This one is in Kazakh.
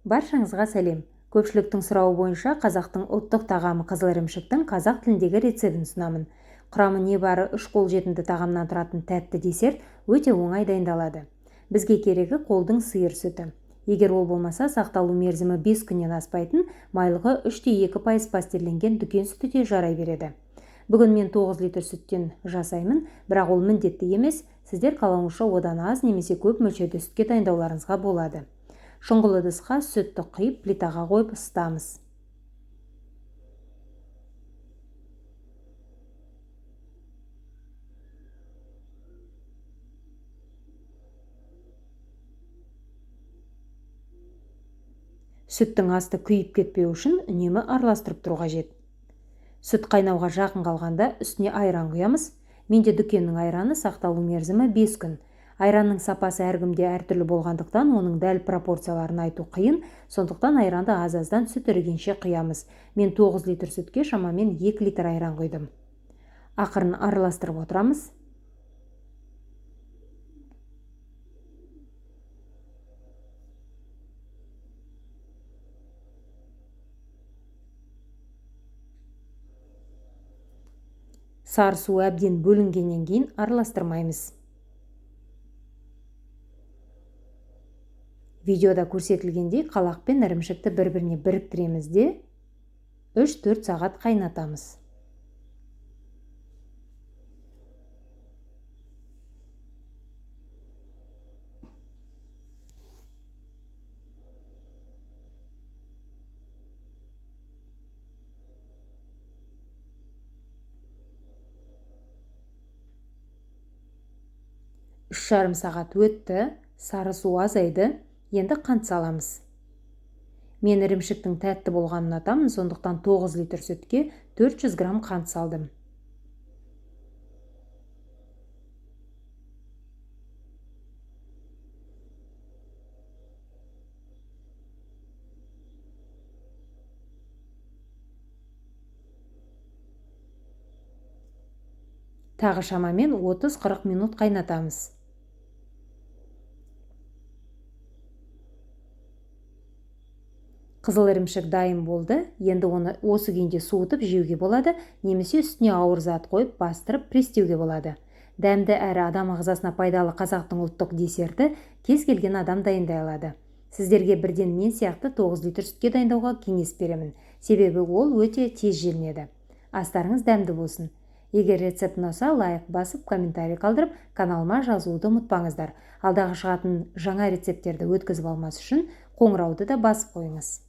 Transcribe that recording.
Баршаңызға сәлем. Көпшіліктің сұрауы бойынша қазақтың ұлттық тағамы қызыл ірімшіктің қазақ тіліндегі рецебін ұсынамын. Құрамы небары 3 қолжетімді тағамнан тұратын тәтті десерт өте оңай дайындалады. Бізге керегі қолдың сиыр сүті. Егер ол болмаса, сақталу мерзімі 5 күннен аспайтын майлығы 3,2% пастерленген дүкен сүті де жарай береді. Бүгін мен 9 литр сүттен жасаймын, бірақ ол міндетті емес. Сіздер қалауыңызша одан аз немесе көп мөлшерде сүтке дайындауларыңызға болады. Шұңғыл ыдысқа сүтті құйып, плитаға қойып ысытамыз. Сүттің асты күйіп кетпеу үшін үнемі араластырып тұру қажет. Сүт қайнауға жақын қалғанда үстіне айран құямыз. Менде дүкеннің айраны, сақталу мерзімі 5 күн. Айранның сапасы әркімде әртүрлі болғандықтан оның дәл пропорцияларын айту қиын, сондықтан айранды аз-аздан сүт ірігенше құямыз. Мен 9 литр сүтке шамамен 2 литр айран құйдым. Ақырын араластырып отырамыз. Сары су әбден бөлінгеннен кейін араластырмаймыз. Видеода көрсетілгендей қалақ пен ірімшікті бір-біріне біріктіреміз де 3-4 сағат қайнатамыз. Үш жарым сағат өтті, сары су азайды, енді қант саламыз. Мен ірімшіктің тәтті болғанын ұнатамын, сондықтан 9 литр сүтке 400 грамм қант салдым. Тағы шамамен 30-40 минут қайнатамыз. Қызыл ірімшік дайын болды. Енді оны осы күйінде суытып жеуге болады, немесе үстіне ауыр зат қойып бастырып престеуге болады. Дәмді әрі адам ағзасына пайдалы қазақтың ұлттық десерті кез келген адам дайындай алады. Сіздерге бірден мен сияқты 9 литр сүтке дайындауға кеңес беремін. Себебі ол өте тез желінеді. Астарыңыз дәмді болсын. Егер рецепт ұнаса, лайк басып, комментарий қалдырып, каналыма жазуды ұмытпаңыздар. Алдағы шығатын жаңа рецептерді өткізіп алмас үшін қоңырауды да басып қойыңыз.